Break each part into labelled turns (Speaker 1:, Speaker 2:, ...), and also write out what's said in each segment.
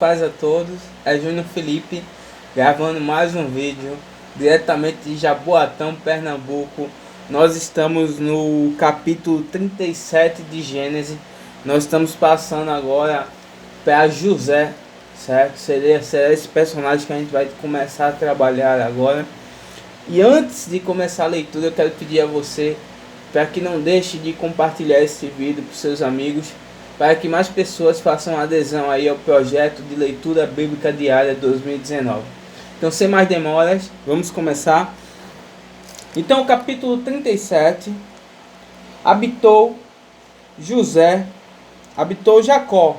Speaker 1: Paz a todos, é Júnior Felipe gravando mais um vídeo diretamente de Jaboatão, Pernambuco. Nós estamos no capítulo 37 de Gênesis. Nós estamos passando agora para José, certo? Será esse personagem que a gente vai começar a trabalhar agora. E antes de começar a leitura, eu quero pedir a você para que não deixe de compartilhar esse vídeo para os seus amigos, para que mais pessoas façam adesão aí ao projeto de leitura bíblica diária 2019. Então, sem mais demoras, vamos começar. Então, capítulo 37. Habitou Jacó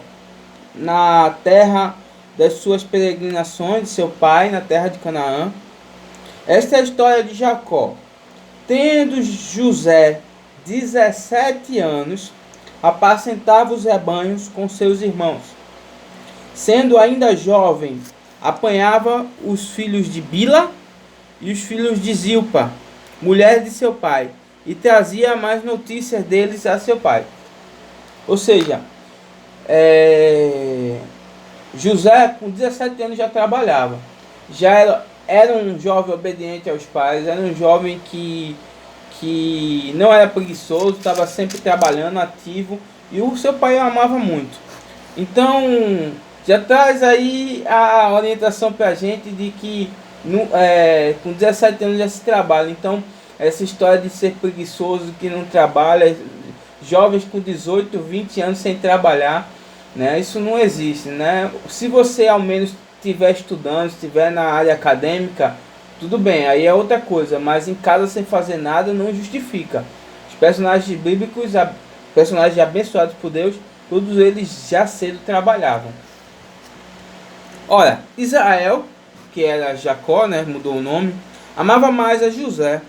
Speaker 1: na terra das suas peregrinações de seu pai, na terra de Canaã. Esta é a história de Jacó. Tendo José 17 anos, apacentava os rebanhos com seus irmãos. Sendo ainda jovem, apanhava os filhos de Bila e os filhos de Zilpa, mulher de seu pai, e trazia mais notícias deles a seu pai. Ou seja, José com 17 anos já trabalhava, já era um jovem obediente aos pais, era um jovem que não era preguiçoso, estava sempre trabalhando, ativo, e o seu pai o amava muito. Então, já traz aí a orientação para a gente de que com 17 anos já se trabalha. Então, essa história de ser preguiçoso, que não trabalha, jovens com 18, 20 anos sem trabalhar, né? Isso não existe, né? Se você ao menos estiver estudando, estiver na área acadêmica, tudo bem, aí é outra coisa, mas em casa sem fazer nada não justifica. Os personagens bíblicos, personagens abençoados por Deus, todos eles já cedo trabalhavam. Ora, Israel, que era Jacó, né, mudou o nome, amava mais a José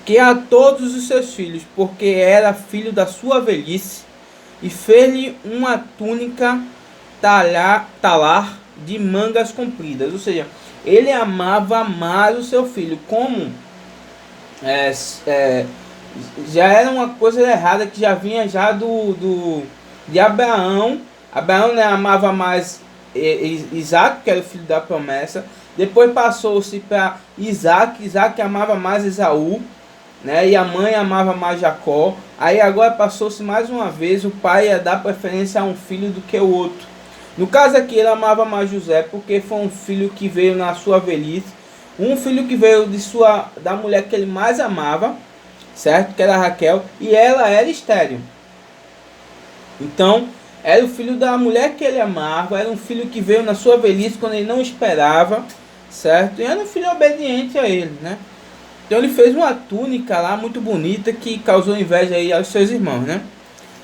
Speaker 1: que a todos os seus filhos, porque era filho da sua velhice, e fez-lhe uma túnica talar de mangas compridas. Ou seja, ele amava mais o seu filho, como já era uma coisa errada que já vinha já de Abraão. Abraão, né, amava mais Isaac, que era o filho da promessa. Depois passou-se para Isaac amava mais Esaú, né, e a mãe amava mais Jacó. Aí agora passou-se mais uma vez, o pai ia dar preferência a um filho do que o outro. No caso aqui, ele amava mais José, porque foi um filho que veio na sua velhice, um filho que veio da mulher que ele mais amava, certo? Que era Raquel, e ela era estéril. Então, era o filho da mulher que ele amava, era um filho que veio na sua velhice quando ele não esperava, certo? E era um filho obediente a ele, né? Então ele fez uma túnica lá muito bonita que causou inveja aí aos seus irmãos, né?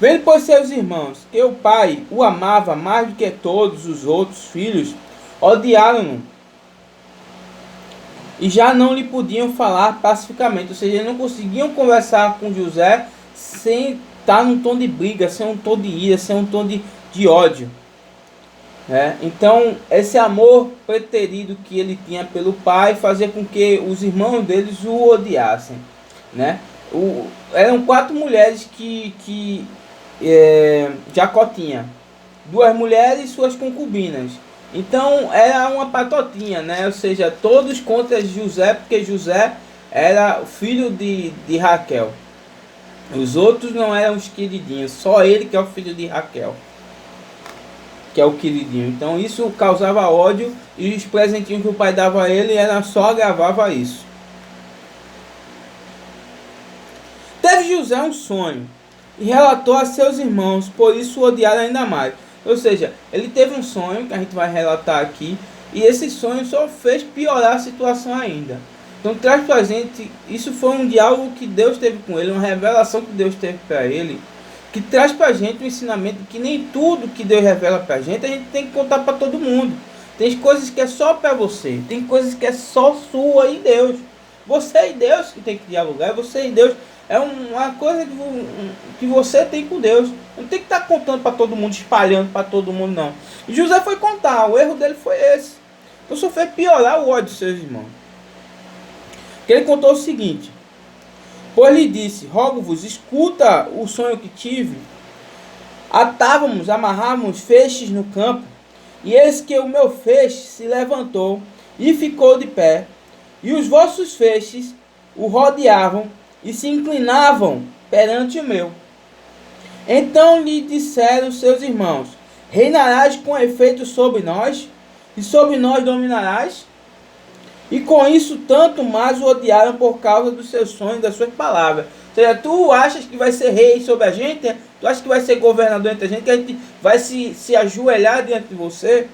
Speaker 1: Vendo por seus irmãos que o pai o amava mais do que todos os outros filhos, odiaram-no e já não lhe podiam falar pacificamente. Ou seja, não conseguiam conversar com José sem estar num tom de briga, sem um tom de ira, sem um tom de ódio. Então, esse amor preterido que ele tinha pelo pai fazia com que os irmãos deles o odiassem, né? Eram 4 mulheres que Jacó tinha, 2 mulheres e suas concubinas. Então era uma patotinha, né? Ou seja, todos contra José, porque José era filho de Raquel. Os outros não eram os queridinhos, só ele que é o filho de Raquel, que é o queridinho. Então isso causava ódio, e os presentinhos que o pai dava a ele só agravava isso. Teve José um sonho e relatou a seus irmãos, por isso o odiaram ainda mais. Ou seja, ele teve um sonho, que a gente vai relatar aqui, e esse sonho só fez piorar a situação ainda. Então traz pra gente, isso foi um diálogo que Deus teve com ele, uma revelação que Deus teve para ele, que traz pra gente um ensinamento que nem tudo que Deus revela pra gente a gente tem que contar para todo mundo. Tem coisas que é só para você, tem coisas que é só sua e Deus. Você e Deus que tem que dialogar, você e Deus. É uma coisa que você tem com Deus. Não tem que estar contando para todo mundo, espalhando para todo mundo, não. E José foi contar, o erro dele foi esse. Então só fez piorar o ódio dos seus irmãos. Que ele contou o seguinte: pois lhe disse, rogo-vos, escuta o sonho que tive. Amarrávamos feixes no campo E eis que o meu feixe se levantou e ficou de pé, e os vossos feixes o rodeavam e se inclinavam perante o meu. Então lhe disseram seus irmãos: reinarás com efeito sobre nós, e sobre nós dominarás? E com isso tanto mais o odiaram por causa dos seus sonhos e das suas palavras. Ou seja, tu achas que vai ser rei sobre a gente? Tu achas que vai ser governador entre a gente? Que a gente vai se ajoelhar diante de você?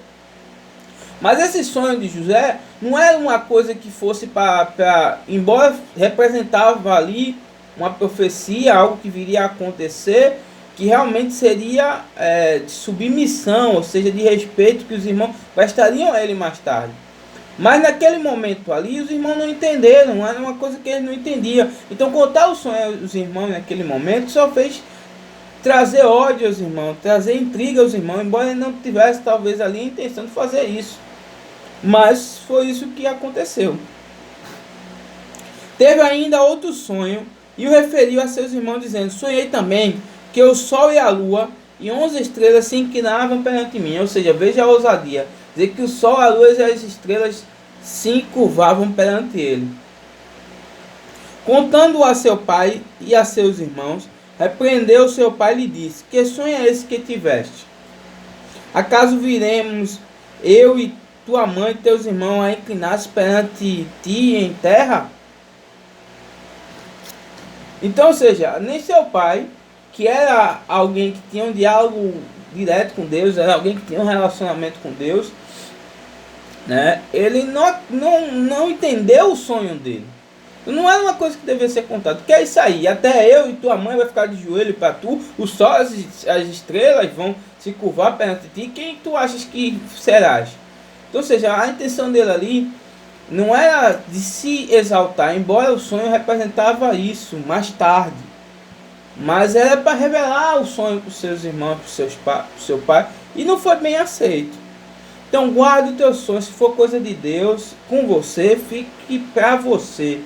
Speaker 1: Mas esse sonho de José não era uma coisa que fosse para... Embora representava ali uma profecia, algo que viria a acontecer, que realmente seria de submissão, ou seja, de respeito, que os irmãos prestariam a ele mais tarde. Mas naquele momento ali, os irmãos não entenderam, era uma coisa que eles não entendiam. Então contar o sonho aos irmãos naquele momento só fez trazer ódio aos irmãos, trazer intriga aos irmãos, embora ele não tivesse talvez ali a intenção de fazer isso. Mas foi isso que aconteceu. Teve ainda outro sonho, e o referiu a seus irmãos, dizendo: sonhei também que o sol e a lua e 11 estrelas se inclinavam perante mim. Ou seja, veja a ousadia. Dizer que o sol, a lua e as estrelas se curvavam perante ele. Contando a seu pai e a seus irmãos, repreendeu seu pai e lhe disse: que sonho é esse que tiveste? Acaso viremos eu e tua mãe e teus irmãos a inclinar-se perante ti em terra? Então, ou seja, nem seu pai, que era alguém que tinha um diálogo direto com Deus, era alguém que tinha um relacionamento com Deus, né? Ele não entendeu o sonho dele. Não era uma coisa que devia ser contada. Que é isso aí? Até eu e tua mãe vai ficar de joelho para tu, o sol, as estrelas vão se curvar perante ti. Quem tu achas que serás? Então, ou seja, a intenção dele ali não era de se exaltar, embora o sonho representava isso mais tarde. Mas era para revelar o sonho para os seus irmãos, para o seu pai, e não foi bem aceito. Então guarde o teu sonho, se for coisa de Deus com você, fique para você,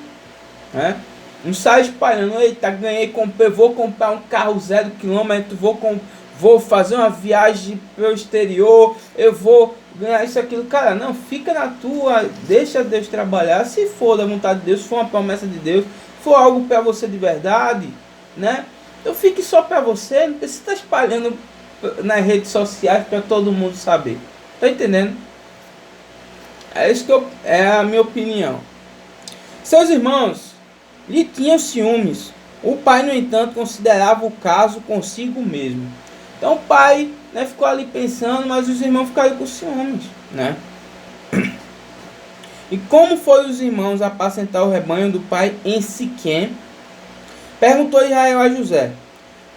Speaker 1: né? Não sai espalhando: eita, ganhei, comprei, vou comprar um carro 0 km, vou fazer uma viagem para o exterior, eu vou ganhar isso, aquilo. Cara, não, fica na tua, deixa Deus trabalhar. Se for da vontade de Deus, se for uma promessa de Deus, for algo para você de verdade, né? Então fique só para você, não precisa estar espalhando nas redes sociais para todo mundo saber. Tá entendendo? É isso que é a minha opinião. Seus irmãos lhe tinham ciúmes. O pai, no entanto, considerava o caso consigo mesmo. Então o pai, né, ficou ali pensando, mas os irmãos ficaram com ciúmes, né? E como foi os irmãos apacentar o rebanho do pai em Siquém? Perguntou Israel a José: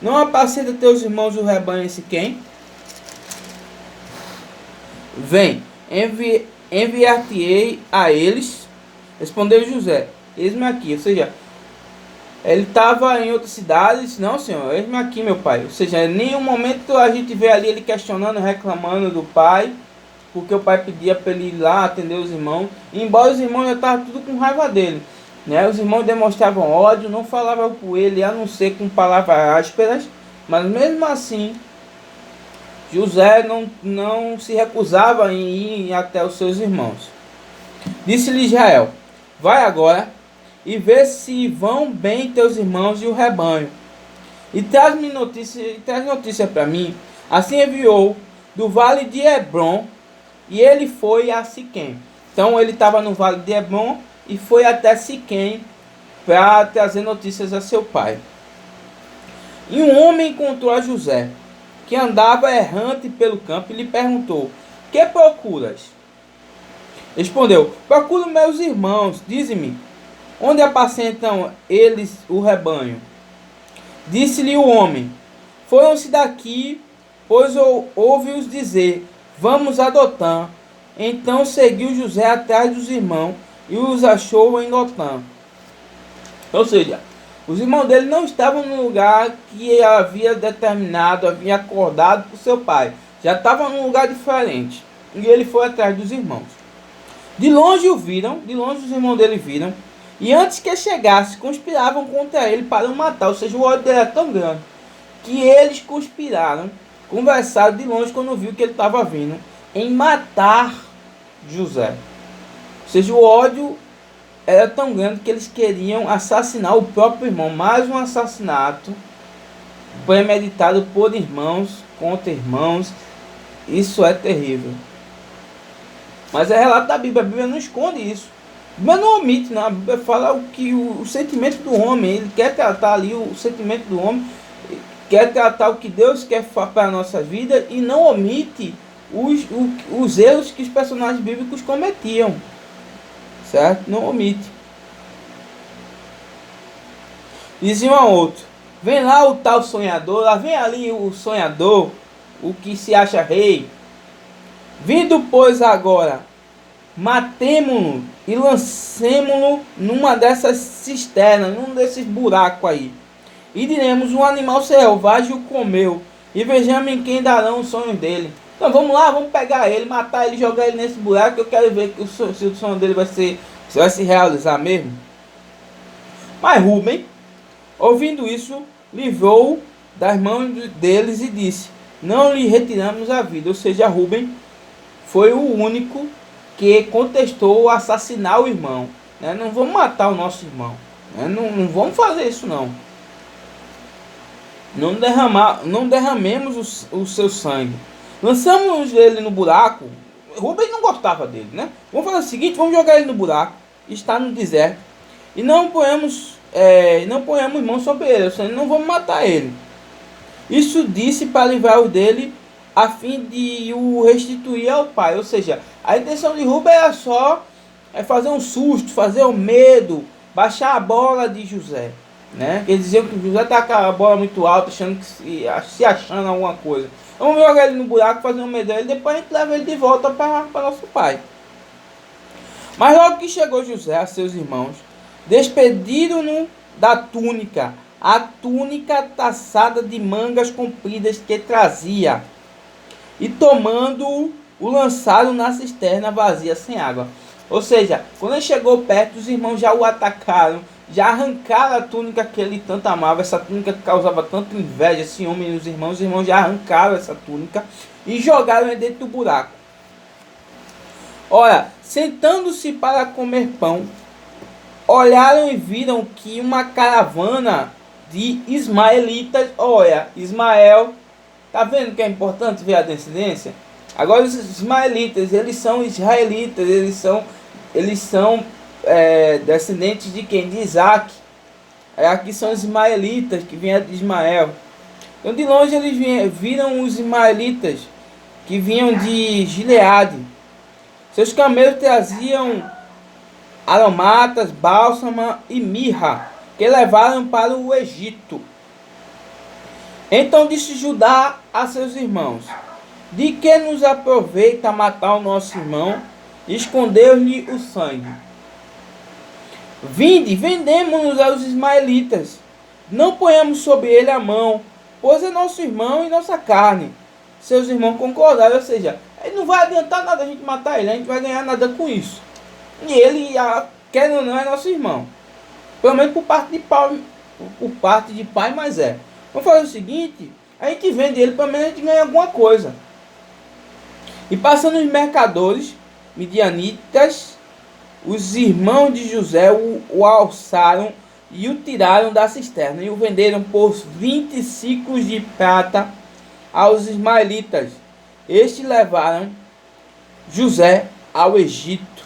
Speaker 1: não apacenta teus irmãos o rebanho em Siquém? Vem, enviar-te-ei a eles. Respondeu José: eis-me aqui. Ou seja, ele estava em outra cidade e disse: não, senhor, eis-me aqui, meu pai. Ou seja, em nenhum momento a gente vê ali ele questionando, reclamando do pai, porque o pai pedia para ele ir lá atender os irmãos. E embora os irmãos já estavam tudo com raiva dele, né? Os irmãos demonstravam ódio, não falavam com ele, a não ser com palavras ásperas, mas mesmo assim José não se recusava em ir até os seus irmãos. Disse-lhe Israel: vai agora e vê se vão bem teus irmãos e o rebanho, e traz-me notícia para mim. Assim enviou do vale de Hebron, e ele foi a Siquém. Então ele estava no vale de Hebron e foi até Siquém para trazer notícias a seu pai. E um homem encontrou a José, que andava errante pelo campo, e lhe perguntou: que procuras? Respondeu: procuro meus irmãos, dize-me, onde apacentam eles o rebanho? Disse-lhe o homem: foram-se daqui, pois ouve-os dizer: vamos a Dotã. Então seguiu José atrás dos irmãos e os achou em Dotã. Ou seja, os irmãos dele não estavam no lugar que havia determinado, havia acordado por seu pai. Já estavam num lugar diferente. E ele foi atrás dos irmãos. De longe o viram, de longe os irmãos dele viram. E antes que chegasse, conspiravam contra ele para o matar. Ou seja, o ódio dele era tão grande que eles conspiraram, conversaram de longe quando viu que ele estava vindo, em matar José. Ou seja, o ódio era tão grande que eles queriam assassinar o próprio irmão. Mais um assassinato premeditado por irmãos contra irmãos. Isso é terrível. Mas é relato da Bíblia. A Bíblia não esconde isso. A Bíblia não omite, não. A Bíblia fala o que o sentimento do homem. Ele quer tratar ali o sentimento do homem. Quer tratar o que Deus quer para a nossa vida. E não omite os erros que os personagens bíblicos cometiam. Certo? Não omite. Dizia um a outro: vem lá o tal sonhador. Lá vem ali o sonhador. O que se acha rei. Vindo, pois, agora, matemo-no e lancemo-no numa dessas cisternas, num desses buracos aí. E diremos: um animal selvagem o comeu. E vejamos em quem darão os sonhos dele. Então vamos lá, vamos pegar ele, matar ele, jogar ele nesse buraco. Eu quero ver se o sonho dele vai se realizar mesmo. Mas Rubem, ouvindo isso, livrou das mãos deles e disse: não lhe retiramos a vida. Ou seja, Rubem foi o único que contestou assassinar o irmão. Né? Não vamos matar o nosso irmão. Né? Não vamos fazer isso não. Não derramemos o seu sangue. Lançamos ele no buraco. Rubem não gostava dele, né? Vamos fazer o seguinte: vamos jogar ele no buraco. Está no deserto. E não ponhamos mão sobre ele. Ou seja, não vamos matar ele. Isso disse para livrar-o dele, a fim de o restituir ao pai. Ou seja, a intenção de Rubem era só fazer um susto, fazer um medo, baixar a bola de José. Né? Eles diziam que José está com a bola muito alta, achando que se achando alguma coisa. Vamos jogar ele no buraco, fazer um medo dele, depois a gente leva ele de volta para nosso pai. Mas logo que chegou José a seus irmãos, despediram-no da túnica, a túnica taçada de mangas compridas que trazia, e tomando-o, o lançaram na cisterna vazia sem água. Ou seja, quando ele chegou perto, os irmãos já o atacaram, já arrancaram a túnica que ele tanto amava, essa túnica que causava tanta inveja, esse homem e os irmãos já arrancaram essa túnica e jogaram ele dentro do buraco. Ora, sentando-se para comer pão, olharam e viram que uma caravana de ismaelitas, olha, Ismael, tá vendo que é importante ver a descendência? Agora os ismaelitas, eles são israelitas, eles são descendentes de quem? De Isaac. Aqui são os ismaelitas que vieram de Ismael. Então de longe eles viram os ismaelitas que vinham de Gileade. Seus camelos traziam aromatas, bálsamo e mirra, que levaram para o Egito. Então disse Judá a seus irmãos: de que nos aproveita matar o nosso irmão e esconder-lhe o sangue? Vinde, vendemos-nos aos ismaelitas, não ponhamos sobre ele a mão, pois é nosso irmão e nossa carne. Seus irmãos concordaram, ou seja, não vai adiantar nada a gente matar ele, a gente vai ganhar nada com isso. E ele, quer ou não, é nosso irmão. Pelo menos por parte de pai, mas é. Vamos fazer o seguinte: a gente vende ele, pelo menos a gente ganha alguma coisa. E passando os mercadores midianitas, os irmãos de José o alçaram e o tiraram da cisterna e o venderam por 20 ciclos de prata aos ismaelitas. Estes levaram José ao Egito.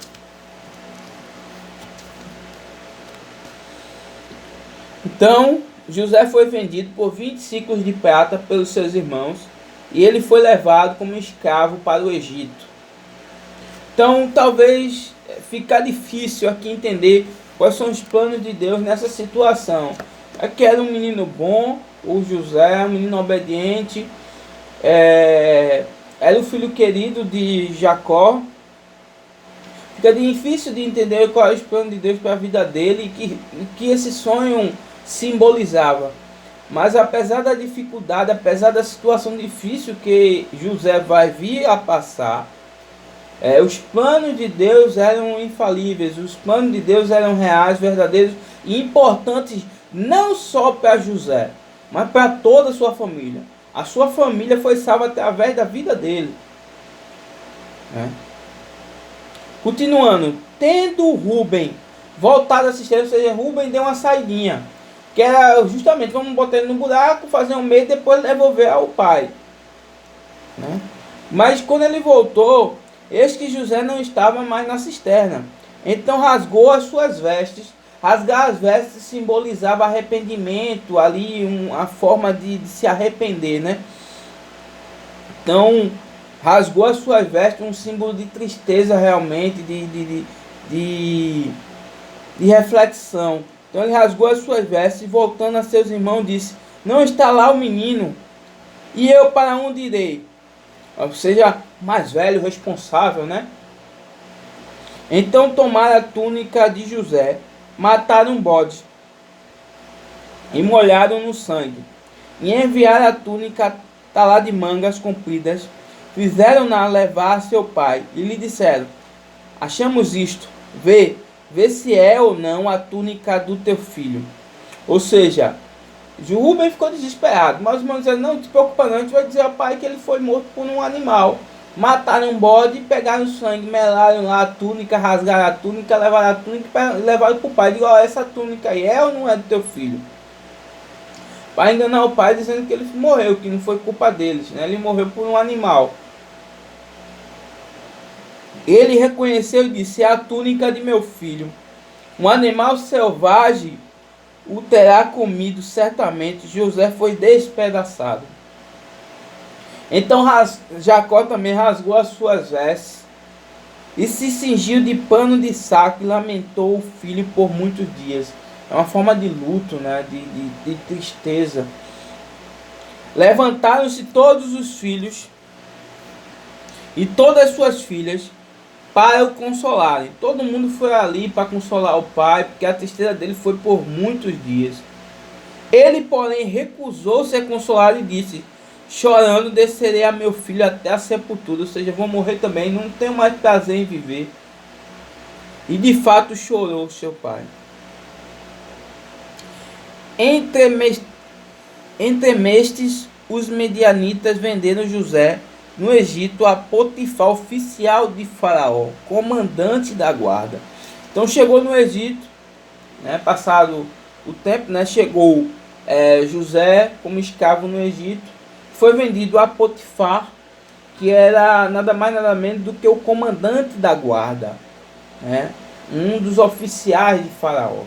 Speaker 1: Então José foi vendido por 20 ciclos de prata pelos seus irmãos e ele foi levado como escravo para o Egito. Então talvez fica difícil aqui entender quais são os planos de Deus nessa situação. Aqui era um menino bom, o José, um menino obediente, era o filho querido de Jacó. Fica difícil de entender qual é o plano de Deus para a vida dele e que esse sonho simbolizava. Mas apesar da dificuldade, apesar da situação difícil que José vai vir a passar, os planos de Deus eram infalíveis, os planos de Deus eram reais, verdadeiros e importantes não só para José, mas para toda a sua família. A sua família foi salva através da vida dele. né? Continuando, tendo Rubem voltado a cisterna, ou seja, Rubem deu uma saidinha, que era justamente, vamos botar ele no buraco, fazer um meio e depois devolver ao pai, né? Mas quando ele voltou, eis que José não estava mais na cisterna. Então rasgou as suas vestes. Rasgar as vestes simbolizava arrependimento, ali a forma de se arrepender, né? Então rasgou as suas vestes, um símbolo de tristeza realmente, de reflexão. Então ele rasgou as suas vestes e voltando a seus irmãos disse: não está lá o menino, e eu para onde irei? Ou seja, mais velho, responsável, né? Então tomaram a túnica de José, mataram um bode e molharam no sangue, e enviaram a túnica talada de mangas compridas, fizeram-na levar a seu pai, e lhe disseram: achamos isto, vê se é ou não a túnica do teu filho. Ou seja, Rubem ficou desesperado, mas os irmãos disseram: não te preocupa não, a gente vai dizer ao pai que ele foi morto por um animal. Mataram um bode, pegaram o sangue, melaram lá a túnica, rasgaram a túnica, levaram a túnica e levaram para o pai. Digo: ó, essa túnica aí é ou não é do teu filho? Para enganar o pai, dizendo que ele morreu, que não foi culpa deles, né? Ele morreu por um animal. Ele reconheceu e disse: é a túnica de meu filho. Um animal selvagem o terá comido certamente. José foi despedaçado. Então Jacó também rasgou as suas vestes e se cingiu de pano de saco e lamentou o filho por muitos dias. É uma forma de luto, né? de tristeza. Levantaram-se todos os filhos e todas as suas filhas para o consolarem. Todo mundo foi ali para consolar o pai, porque a tristeza dele foi por muitos dias. Ele, porém, recusou-se a consolar e disse: chorando, descerei a meu filho até a sepultura, ou seja, vou morrer também, não tenho mais prazer em viver. E de fato chorou seu pai. Entremestes, os medianitas venderam José no Egito a Potifar, oficial de Faraó, comandante da guarda. Então chegou no Egito, né, passado o tempo, né, chegou José como escravo no Egito, foi vendido a Potifar, que era nada mais nada menos do que o comandante da guarda, né, um dos oficiais de Faraó.